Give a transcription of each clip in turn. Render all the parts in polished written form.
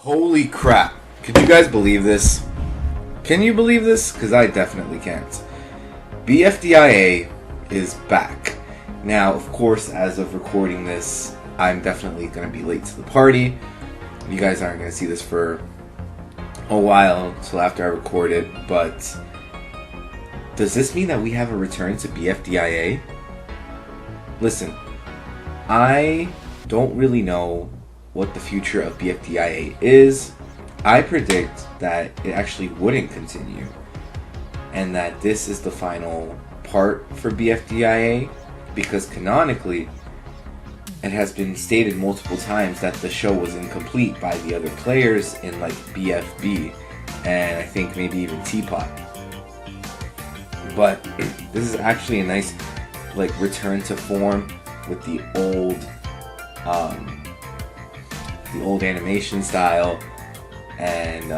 Holy crap. Could you guys believe this? Can you believe this? Because I definitely can't. BFDIA is back. Now, of course, as of recording this, I'm definitely going to be late to the party. You guys aren't going to see this for a while until after I record it, but does this mean that we have a return to BFDIA? Listen, I don't really know what the future of BFDIA is. I predict that it actually wouldn't continue, and that this is the final part for BFDIA, because canonically it has been stated multiple times that the show was incomplete by the other players in like BFB and I think maybe even Teapot. But this is actually a nice like return to form with the old animation style, and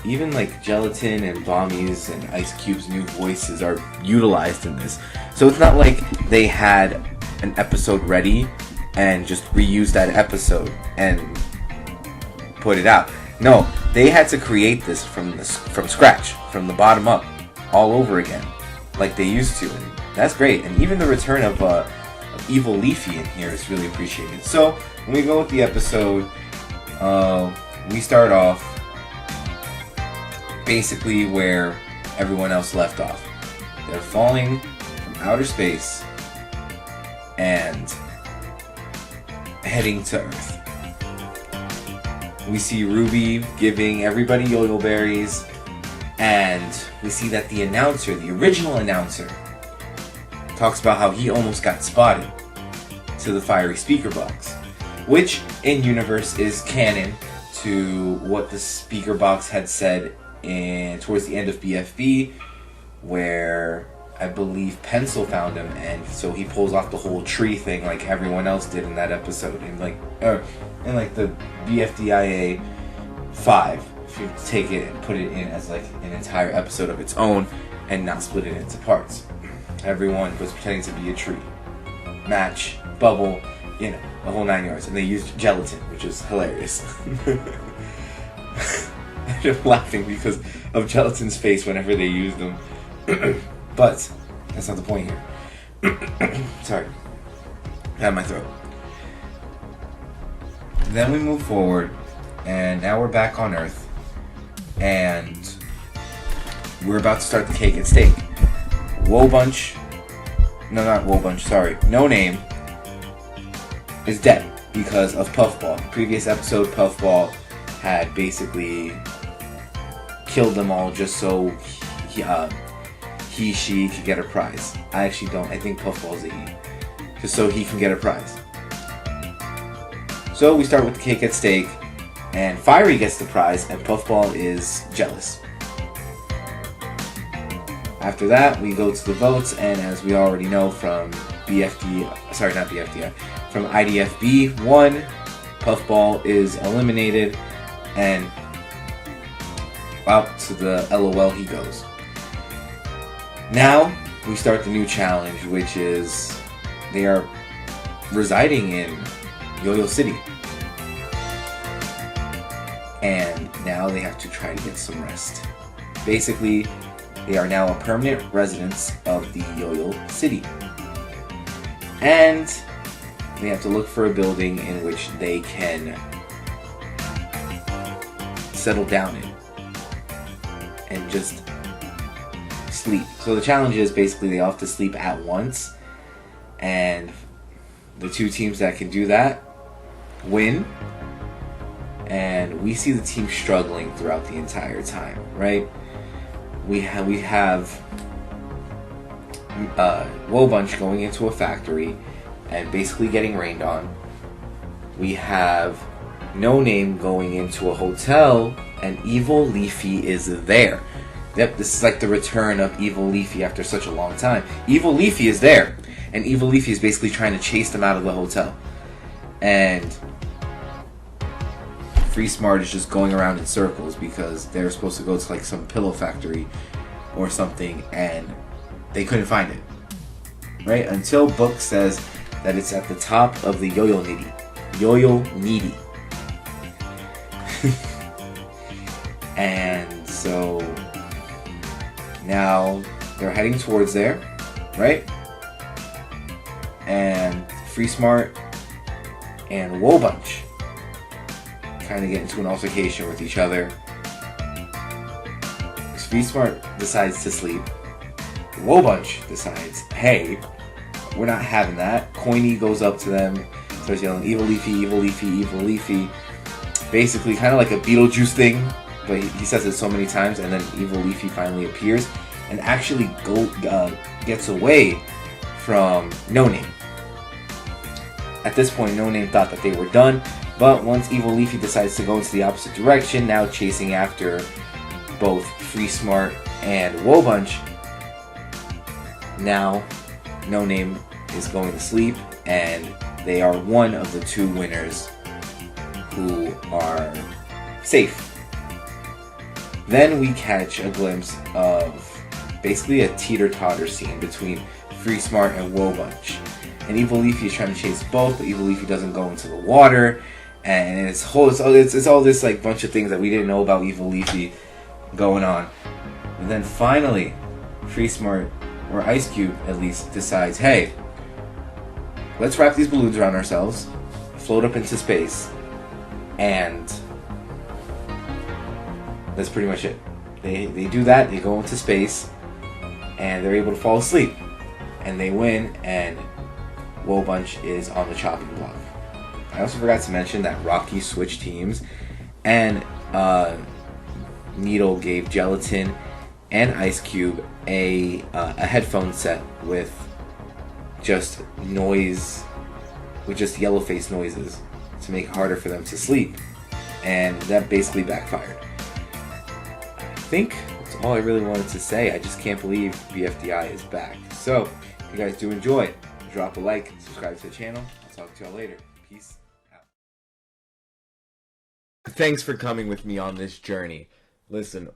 even like Gelatin and Bommy's and Ice Cube's new voices are utilized in this. So it's not like they had an episode ready and just reused that episode and put it out. No, they had to create this from scratch, from the bottom up, all over again, like they used to. And that's great. And even the return of Evil Leafy in here is really appreciated. So when we go with the episode, we start off basically where everyone else left off. They're falling from outer space and heading to Earth. We see Ruby giving everybody yo-yo berries, and we see that the announcer, the original announcer, talks about how he almost got spotted to the fiery speaker box, which in universe is canon to what the speaker box had said towards the end of BFB, where I believe Pencil found him, and so he pulls off the whole tree thing like everyone else did in that episode, in the BFDIA 5, if you take it and put it in as like an entire episode of its own and not split it into parts. Everyone was pretending to be a tree. Match, Bubble, the whole 9 yards. And they used Gelatin, which is hilarious. I'm just laughing because of Gelatin's face whenever they used them. But that's not the point here. Sorry. I had my throat. Then we move forward, and now we're back on Earth, and we're about to start the cake and steak. No Name is dead because of Puffball. Previous episode, Puffball had basically killed them all just so she could get a prize. I actually don't. I think Puffball's a he. Just so he can get a prize. So we start with the cake at steak, and Fiery gets the prize, and Puffball is jealous. After that, we go to the votes, and as we already know from from IDFB 1, Puffball is eliminated, and out to the LOL he goes. Now, we start the new challenge, which is they are residing in Yo-Yo City. And now they have to try to get some rest. Basically, they are now a permanent residence of the Yo-Yo City. And they have to look for a building in which they can settle down in and just sleep. So the challenge is basically they all have to sleep at once, and the two teams that can do that win. And we see the team struggling throughout the entire time, right? We have Wobunch going into a factory and basically getting rained on. We have No Name going into a hotel, and Evil Leafy is there. Yep, this is like the return of Evil Leafy after such a long time. Evil Leafy is there, and Evil Leafy is basically trying to chase them out of the hotel. And Free Smart is just going around in circles because they're supposed to go to like some pillow factory or something, and they couldn't find it. Right? Until Book says that it's at the top of the Yo-Yo Nitty. Yo-Yo Needy. And so now they're heading towards there, right? And Free Smart and Wobunch kind of get into an altercation with each other. Free Smart decides to sleep. Wobunch decides, hey, we're not having that. Coiny goes up to them, starts yelling, evil Leafy, evil Leafy, evil Leafy. Basically, kind of like a Beetlejuice thing, but he says it so many times, and then evil Leafy finally appears and actually gets away from No Name. At this point, No Name thought that they were done, but once evil Leafy decides to go into the opposite direction, now chasing after both Free Smart and Wobunch, now No Name is going to sleep, and they are one of the two winners who are safe. Then we catch a glimpse of basically a teeter-totter scene between Free Smart and Wobunch. And Evil Leafy is trying to chase both, but Evil Leafy doesn't go into the water, and it's all this like bunch of things that we didn't know about Evil Leafy going on. And then finally, Free Smart, or Ice Cube at least, decides, hey, let's wrap these balloons around ourselves, float up into space, and that's pretty much it. They do that, they go into space, and they're able to fall asleep. And they win, and Wobunch is on the chopping block. I also forgot to mention that Rocky switched teams, and Needle gave Gelatin and Ice Cube a headphone set with just noise, with just yellow face noises to make it harder for them to sleep, and that basically backfired. I think that's all I really wanted to say. I just can't believe BFDI is back. So, if you guys do enjoy, drop a like, subscribe to the channel. I'll talk to y'all later. Peace out. Thanks for coming with me on this journey. Listen,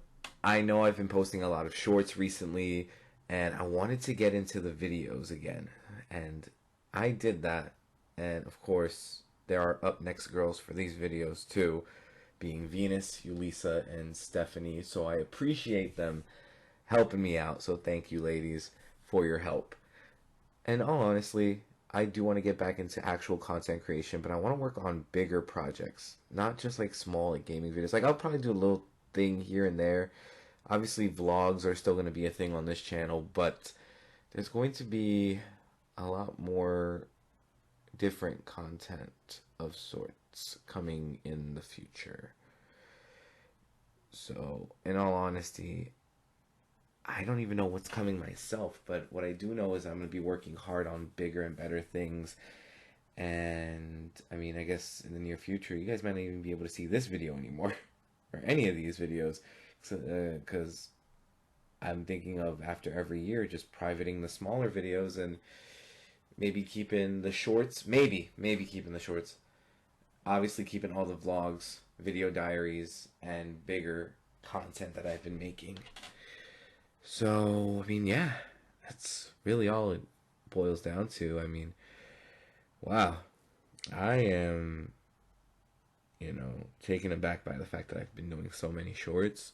I know I've been posting a lot of shorts recently, and I wanted to get into the videos again, and I did that. And of course, there are up next girls for these videos too, being Venus, Yulisa, and Stephanie. So I appreciate them helping me out. So thank you, ladies, for your help. And honestly, I do want to get back into actual content creation, but I want to work on bigger projects, not just like small like gaming videos. Like I'll probably do a little thing here and there. Obviously, vlogs are still going to be a thing on this channel, but there's going to be a lot more different content of sorts coming in the future. So, in all honesty, I don't even know what's coming myself, but what I do know is I'm going to be working hard on bigger and better things. And, I mean, I guess in the near future, you guys might not even be able to see this video anymore, or any of these videos, because I'm thinking of, after every year, just privating the smaller videos and maybe keeping the shorts, maybe keeping the shorts, obviously keeping all the vlogs, video diaries, and bigger content that I've been making. So, I mean, yeah, that's really all it boils down to. I mean, wow, I am, taken aback by the fact that I've been doing so many shorts.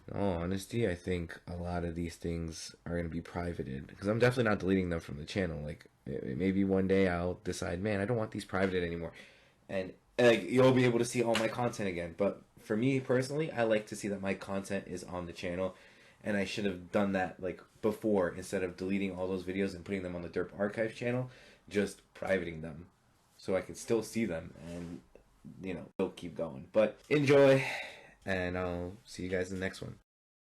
In all honesty, I think a lot of these things are going to be privated, because I'm definitely not deleting them from the channel. Like, maybe one day I'll decide, man, I don't want these privated anymore, and you'll be able to see all my content again. But for me personally, I like to see that my content is on the channel, and I should have done that like before, instead of deleting all those videos and putting them on the Derp Archive channel, just privating them so I can still see them and still keep going. But enjoy, and I'll see you guys in the next one.